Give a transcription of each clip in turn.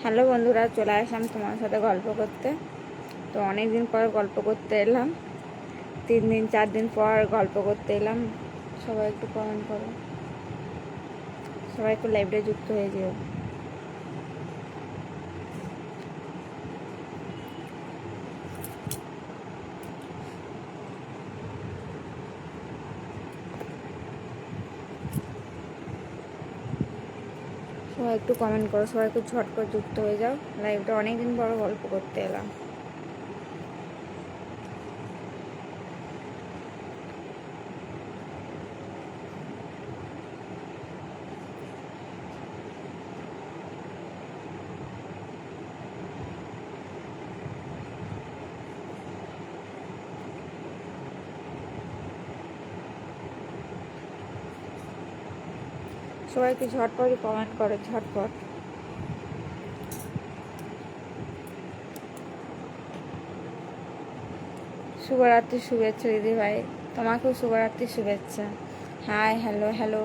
Hello বন্ধুরা, চলে আসলাম তোমার সাথে গল্প করতে। তো অনেক দিন পর গল্প করতে এলাম, 3 দিন 4 দিন পর গল্প করতে এলাম। সবাই একটু কমেন্ট করো, সবাই একটু লাইভে যুক্ত হয়ে যেও। সবাই একটু কমেন্ট করো, সবাই একটু ঝটপট যুক্ত হয়ে যাও। লাইভটা অনেক দিন পর গল্প করতে এলাম। সবাই একটু ঝটপট কমেন্ট করো, ঝটপট। শুভরাত্রির শুভেচ্ছা দিদি ভাই, তোমাকেও শুভরাত্রির শুভেচ্ছা। হাই, হ্যালো হ্যালো,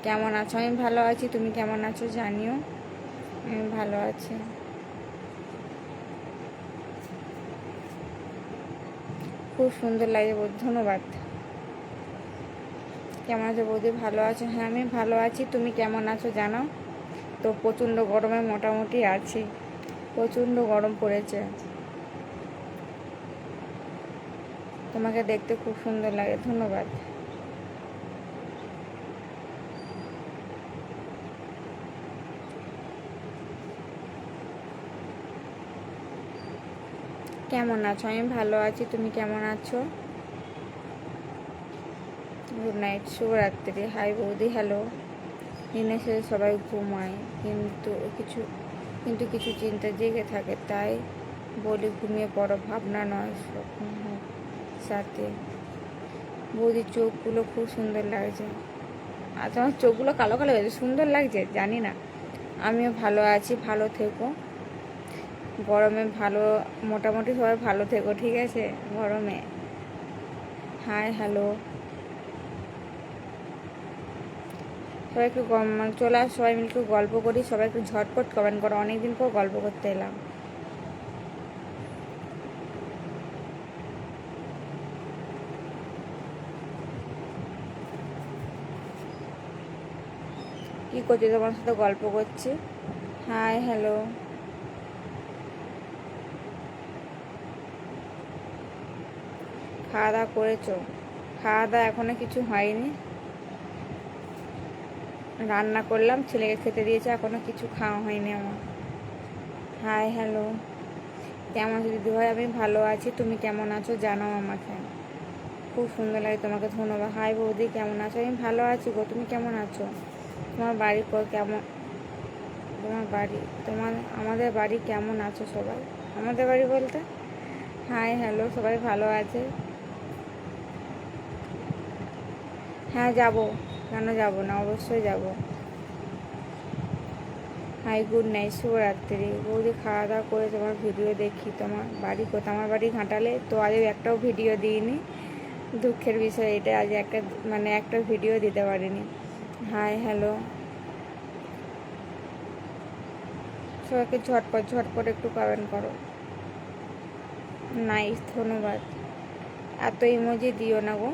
কেমন আছো? আমি ভালো আছি, তুমি কেমন আছো জানিও। আমি ভালো আছি, খুব সুন্দর লাগে বৌদি, ধন্যবাদ। কেমন আছো বৌদি? ভালো আছো? হ্যাঁ, আমি ভালো আছি, তুমি কেমন আছো জানাও। তো প্রচণ্ড গরমে মোটামুটি আছি, প্রচণ্ড গরম পড়েছে। তোমাকে দেখতে খুব সুন্দর লাগে, ধন্যবাদ। কেমন আছো? আমি ভালো আছি, তুমি কেমন আছো? গুড নাইট, শুভরাত্রি। হাই বৌদি, হ্যালো। দিনের শেষে সবাই ঘুমায়, কিন্তু কিছু চিন্তা জেগে থাকে, তাই বলি ঘুমিয়ে পড়ো, ভাবনা নয় স্বপ্ন হোক সাথে। বৌদির চোখগুলো খুব সুন্দর লাগছে। আচ্ছা, আমার চোখগুলো কালো কালো হয়েছে, সুন্দর লাগছে জানি না। আমিও ভালো আছি, ভালো থেকো। গরমে ভালো, মোটামুটি সবাই ভালো থেকো, ঠিক আছে? গরমে হাই হ্যালো, সবাই একটু চলে আস, সবাই মিলে একটু গল্প করি। সবাই একটু ঝটপট কমেন্ট করো, অনেকদিন পর গল্প করতে এলাম। কী করছি? তোমার সাথে গল্প করছি। হাই হ্যালো, খাওয়া দাওয়া করেছো? খাওয়া দাওয়া এখনো কিছু হয়নি, রান্না করলাম, ছেলেকে খেতে দিয়েছে, এখনো কিছু খাওয়া হয়নি আমার। হাই হ্যালো, কেমন আছো দিদি ভাই? আমি ভালো আছি, তুমি কেমন আছো জানাও আমাকে। খুব সুন্দর লাগে তোমাকে, ধন্যবাদ। হাই বৌদি, কেমন আছো? আমি ভালো আছি গো, তুমি কেমন আছো? তোমার বাড়ি কেমন? তোমার বাড়ি, আমাদের বাড়ি কেমন আছো সবাই? আমাদের বাড়ি বলতে হাই হ্যালো, সবাই ভালো আছে। হ্যাঁ যাব, কেন যাব না, অবশ্যই যাব। হাই, গুড নাইট, শুভরাত্রি। বৌদি খাওয়া দাওয়া করে তোমার ভিডিও দেখি। তোমার বাড়ি কোথায়? আমার বাড়ি ঘাটালে। তো আজ একটাও ভিডিও দিইনি, দুঃখের বিষয় এটা। আজ একটা ভিডিও দিতে পারিনি। হাই হ্যালো, সবাইকে ঝটপট ঝটপট একটু কমেন্ট করো। নাইস, ধন্যবাদ। এত ইমোজি দিও না গো।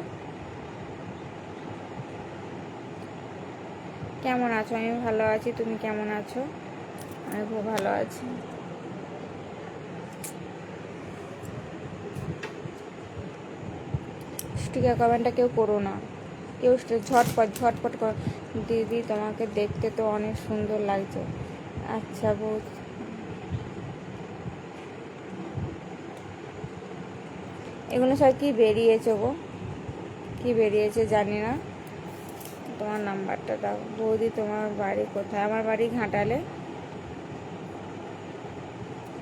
কেমন আছো? আমি ভালো আছি, তুমি কেমন আছো? আমি খুব ভালো আছি। স্টিকার কমেন্টটা কেউ করো না, কেউ ঝটপট ঝটপট করো। দিদি তোমাকে দেখতে তো অনেক সুন্দর লাগছে। আচ্ছা বহুত, এগুলো সব কি বেরিয়েছে গো? কি বেরিয়েছে জানি না। তোমার নাম্বারটা দাও। বৌদি তোমার বাড়ি কোথায়? আমার বাড়ি ঘাটালে।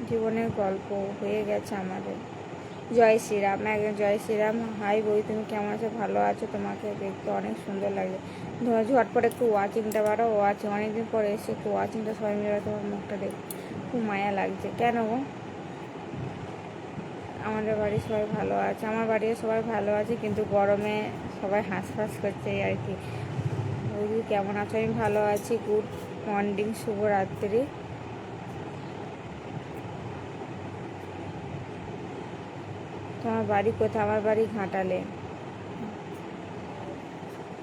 জীবনের গল্প হয়ে গেছে আমাদের। জয় শ্রীরাম, একজন জয় শ্রীরাম। হাই বৌদি, তুমি কেমন আছো? ভালো আছো? তোমাকে দেখতে অনেক সুন্দর লাগে। ঝটপট একটু ওয়াচিংটা বাড়াও, ওয়াচিং অনেকদিন পরে এসে একটু ওয়াচিংটা সবাই মিলে, তোমার মুখটা দেখ, খুব মায়া লাগছে। কেন গো? আমাদের বাড়ি সবাই ভালো আছে, আমার বাড়িও সবাই ভালো আছে, কিন্তু গরমে সবাই হাঁসফাঁস করছে এই আর কি। বৌদি কেমন আছো? আমি ভালো আছি, গুড মর্নিং, শুভরাত্রি। তোমার বাড়ি কোথায়? আমার বাড়ি ঘাটালে।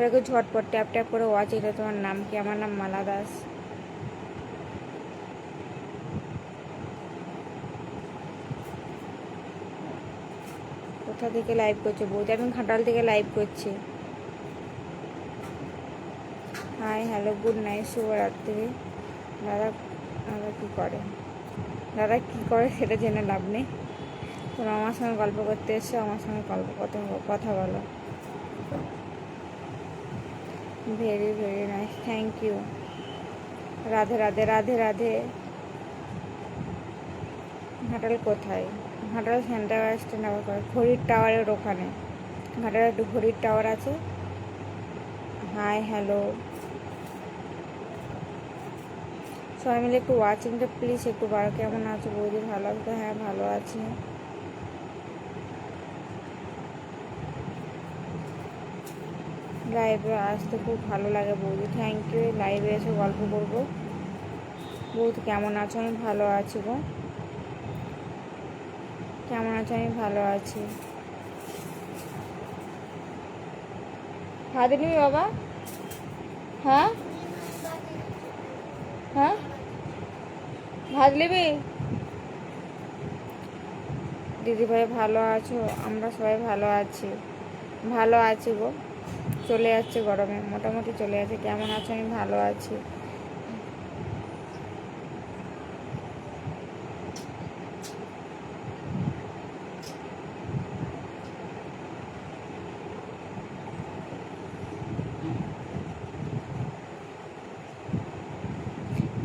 একটু ঝটপট ট্যাপ ট্যাপ করে ওয়াচ এটা। তোমার নাম কি? আমার নাম মালা দাস। কোথা থেকে লাইভ করছো বৌদি? আমি ঘাটাল থেকে লাইভ করছি। হাই হ্যালো গুড নাইট, শুভরাত্রি। দাদা দাদা কী করে? দাদা কী করে সেটা জেনে লাভ নেই। তোমরা আমার সঙ্গে গল্প করতে এসছো, আমার সঙ্গে কথা বলো। Very very nice, thank you. Radhe Radhe Radhe Radhe. Ghatal কোথায়? ঘাটাল সেন্টার স্ট্যান্ড আবার করে ঘড়ির টাওয়ারের ওখানে। ঘাটালে একটু ঘড়ির টাওয়ার আছে। হাই হ্যালো সবাই মিলে একটু ওয়াচিংটা প্লিজ একটু বাড়ো। কেমন আছো বৌদি? ভালো আছো? হ্যাঁ ভালো আছি। লাইভে আসতে খুব ভালো লাগে বৌদি, থ্যাংক ইউ। লাইভে এসে গল্প করবো। বৌদি কেমন আছো? আমি ভালো আছি গো। কেমন আছো? আমি ভালো আছি। ভাত নিবি বাবা? হ্যাঁ হ্যাঁ ভাত নিবি? দিদিভাই ভালো আছো? আমরা সবাই ভালো আছি, ভালো আছি গো। চলে যাচ্ছে গরমে, মোটামুটি চলে যাচ্ছে। কেমন আছো? আমি ভালো আছি।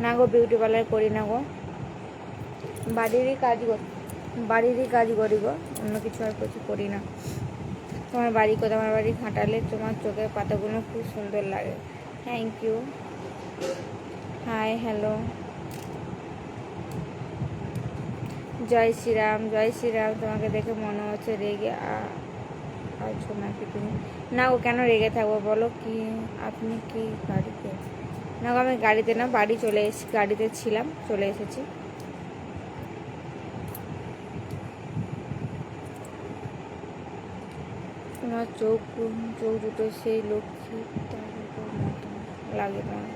না গো বিউটি পার্লার করি না গো, বাড়িরই কাজ করি গো, অন্য কিছু আর কিছু করি না। তোমার বাড়ি কোথায়? আমার বাড়ি ঘাটালে। তোমার চোখের পাতাগুলো খুব সুন্দর লাগে, থ্যাংক ইউ। হাই হ্যালো, জয় শ্রীরাম জয় শ্রীরাম। তোমাকে দেখে মনে হচ্ছে রেগে আছো নাকি তুমি? না ও কেন রেগে থাকবো বলো? কি আপনি কি গাড়িতে? না গো আমি গাড়িতে না, বাড়ি চলে এসেছি, গাড়িতে ছিলাম, চলে এসেছি। তোমার চোখ দুটো সেই লক্ষ্মী মতো লাগে তোমার।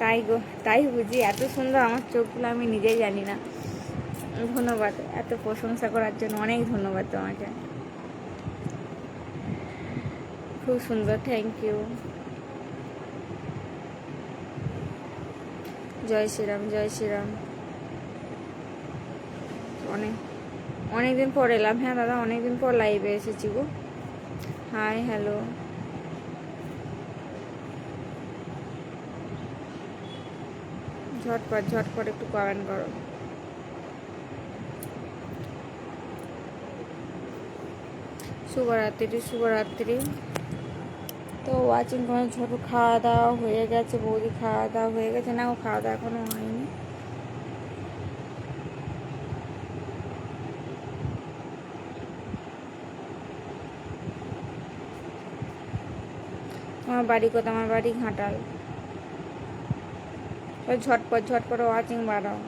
তাই গো, তাই বুঝি? এত সুন্দর আমার চোখগুলো, আমি নিজেই জানি না। ধন্যবাদ এত প্রশংসা করার জন্য, অনেক ধন্যবাদ তোমাকে, খুব সুন্দর, থ্যাংক ইউ। জয় শ্রীরাম জয় শ্রীরাম। অনেকদিন পর এলাম। হ্যাঁ দাদা অনেকদিন পর লাইভে এসেছি গো। হাই হ্যালো, ঝটপট একটু কমেন্ট করো। শুভরাত্রি। তো ওয়াচিং তোমার ছোটো খাওয়া দাওয়া হয়ে গেছে বৌদি? খাওয়া দাওয়া হয়ে গেছে? না ও খাওয়া দাওয়া এখনো হয়নি। আমার বাড়ি কোথায়? আমার বাড়ি ঘাটাল। ঝটপট ওয়াচিং বাড়াও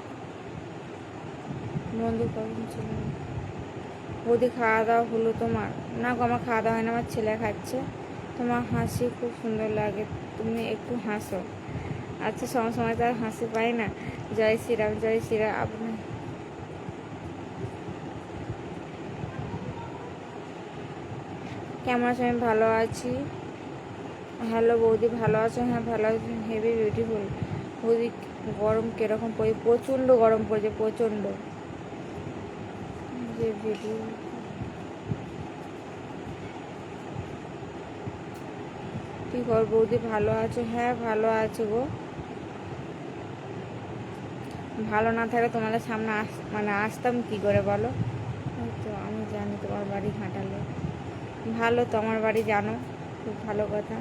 বন্ধু। কখন ছিল বৌদি? খাওয়া দাওয়া হলো তোমার? না গো আমার খাওয়া দাওয়া হয় না, আমার ছেলে খাচ্ছে। তোমার হাসি খুব সুন্দর লাগে, তুমি একটু হাসো। আচ্ছা সময় তো আর হাসি পাই না। জয় শ্রীরাম জয় শ্রীরাম। আপনি কেমন আছো? আমি ভালো আছি। হ্যালো বৌদি ভালো আছো? হ্যাঁ ভালো আছি, হেভি বিউটিফুল। বৌদি গরম কীরকম পড়ে? প্রচণ্ড গরম পড়েছে, প্রচণ্ড। যে ভিডিও কী খবর বৌদি? ভালো আছো? হ্যাঁ ভালো আছো গো। ভালো না থাকলে তোমাদের সামনে আসতাম কি করে বলো? তো আমি জানি তোমার বাড়ি ঘাটালে। ভালো তো, আমার বাড়ি জানো, খুব ভালো কথা।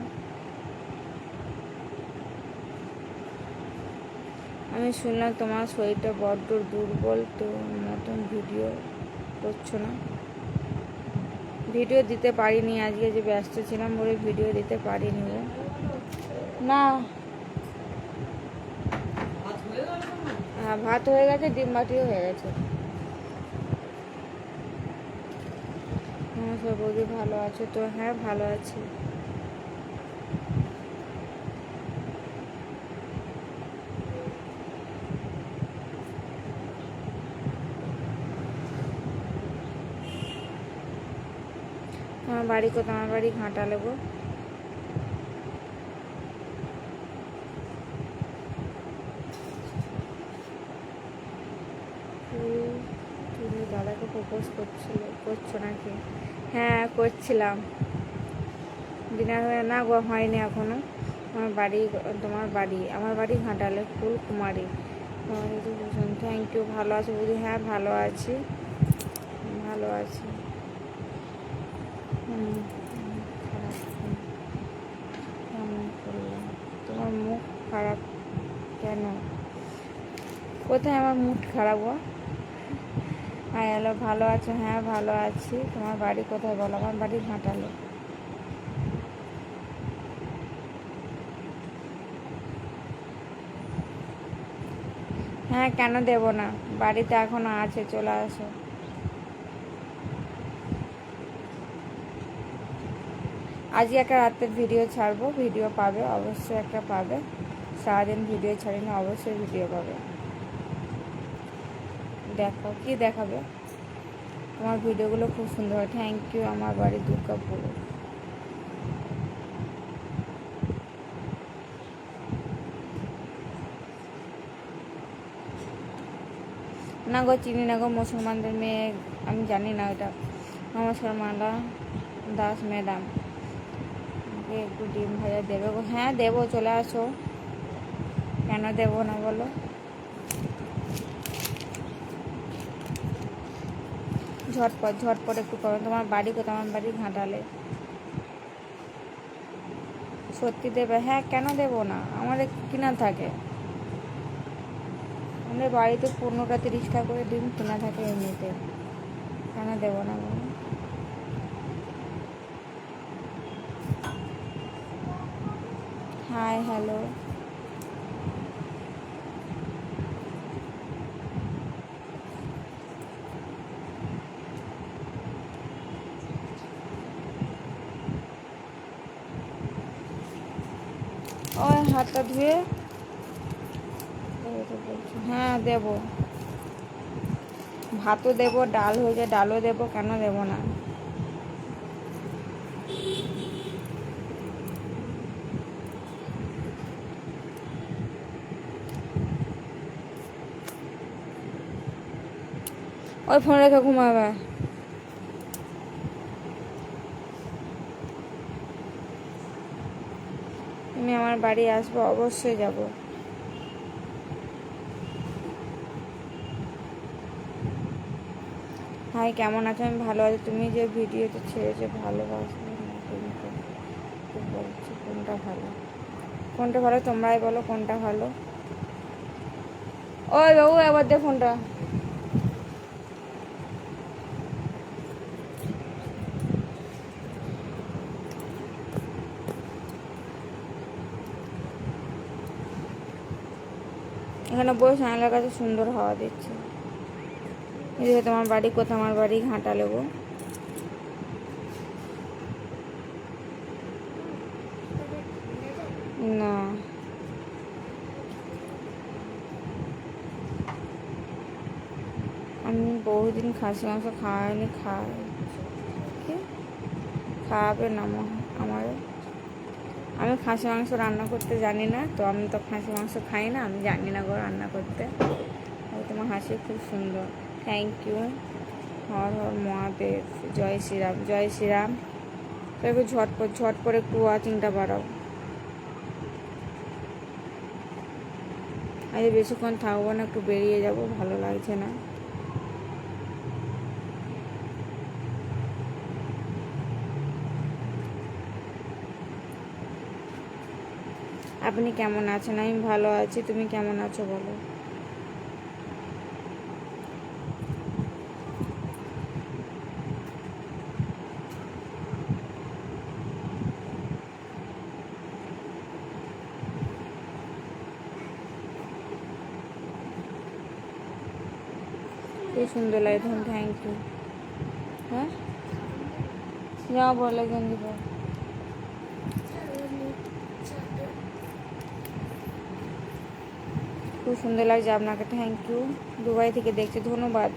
আমি শুনলাম তোমার শরীরটা বড্ড দুর্বল, তো মতন ভিডিও করছো না? ভিডিও দিতে পারিনি আজকে, যে ব্যস্ত ছিলাম বলে ভিডিও দিতে পারিনি না। হ্যাঁ ভাত হয়ে গেছে, ডিম বাটিও হয়ে গেছে। নমস্কার বৌদি, ভালো আছো তো? হ্যাঁ ভালো আছি। তোমার বাড়ি কোথায়? আমার বাড়ি ঘাটালে গো। তুমি দাদাকে প্রপোজ করছো নাকি? হ্যাঁ করছিলাম। ডিনার হয়ে না গো, হয়নি এখনো। আমার বাড়ি ঘাটালে, ফুলকুমারী। Thank you. ভালো আছো বৌদি? হ্যাঁ ভালো আছি, ভালো আছি। খারাপ কেমন করলাম? তোমার মুখ খারাপ কেন? কোথায় আমার মুড খারাপ গো? হ্যাঁ হ্যালো, ভালো আছো? হ্যাঁ ভালো আছি। তোমার বাড়ি কোথায় বলো? আমার বাড়ি ঘাটালে। হ্যাঁ কেন দেব না, বাড়িতে এখনো আছে, চলে আসো। আজই একটা রাতের ভিডিও ছাড়বো, ভিডিও পাবে অবশ্যই, একটা পাবে। সারাদিন ভিডিও ছাড়ি না, অবশ্যই ভিডিও পাবে। দেখো কি দেখাবে? তোমার ভিডিওগুলো খুব সুন্দর হয়। Thank you. আমার বাড়ি দুর্গাপুর। না গো চিনি না গো, মুসলমানদের মেয়ে, আমি জানি না ওটা। নমস্কার মালা দাস ম্যাডাম, একটু ডিম ভাজা দেবে গো? হ্যাঁ দেবো, চলে আসো। কেন দেবো না বলো? ঝটপট একটু করো। তোমার বাড়ি কোথায়? আমার বাড়ি ঘাটালে। সত্যি দেবে? হ্যাঁ কেন দেবো না, আমাদের কিনা থাকে। আমাদের বাড়িতে 15টা 30টা করে ডিম কেনা থাকে এমনিতে। কেন দেবো না বলো? Hi hello. ওই হাতটা ধুয়ে হ্যাঁ দেবো। ভাতও দেবো, ডাল হয়েছে ডালও দেবো, কেন দেবো না? ওই ফোন রেখে ঘুমাবে। তুমি আমার বাড়ি আসবো? অবশ্যই যাব। হাই কেমন আছো? আমি ভালো আছি। তুমি যে ভিডিওতে ছেড়েছো ভালোবাসবে না তোমাকে, বলছি কোনটা ভালো? কোনটা ভালো তোমরাই বলো, কোনটা ভালো? ওই বাবু একবার দে ফোনটা। এখানে বসে জানালার কাছে সুন্দর হাওয়া দিচ্ছে। এদিকে তোমার বাড়ি কোথায়? আমার বাড়ি ঘাটালে গো। না আমি বহুদিন খাসি মাংস খাওয়াইনি, কি খাওয়াবে না আমার? আমি খাসি মাংস রান্না করতে জানি না তো, আমি তো খাসি মাংস খাই না, আমি জানি না গো রান্না করতে। তোমার হাসি খুব সুন্দর। Thank you. হর হর মহাদেব, জয় শ্রীরাম, জয় শ্রীরাম। তো একটু ঝটপট একটু ওয়াচিংটা বাড়াও। আজ বেশিক্ষণ থাকবো না, একটু বেরিয়ে যাব, ভালো লাগছে না। আপনি কেমন আছেন? আমি ভালো আছি। তুমি কেমন আছো বলো? খুব সুন্দর লাগে। Thank you. হ্যাঁ জামা পরলে গেঞ্জি পর। খুব সুন্দর লাগছে আপনাকে, থ্যাংক ইউ। দুবাই থেকে দেখছি, ধন্যবাদ।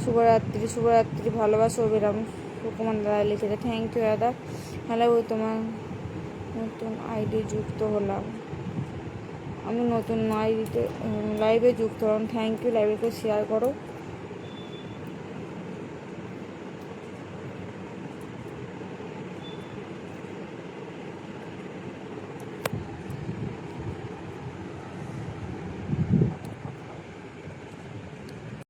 শুভরাত্রি, শুভরাত্রি, ভালোবাসা অবিরাম। সুকুমার দাদা লিখেছে, থ্যাংক ইউ দাদা। হ্যালো, তোমার নতুন আইডি যুক্ত হলাম। আমি নতুন আইডিতে লাইভে যুক্ত হলাম, থ্যাংক ইউ। লাইভে শেয়ার করো।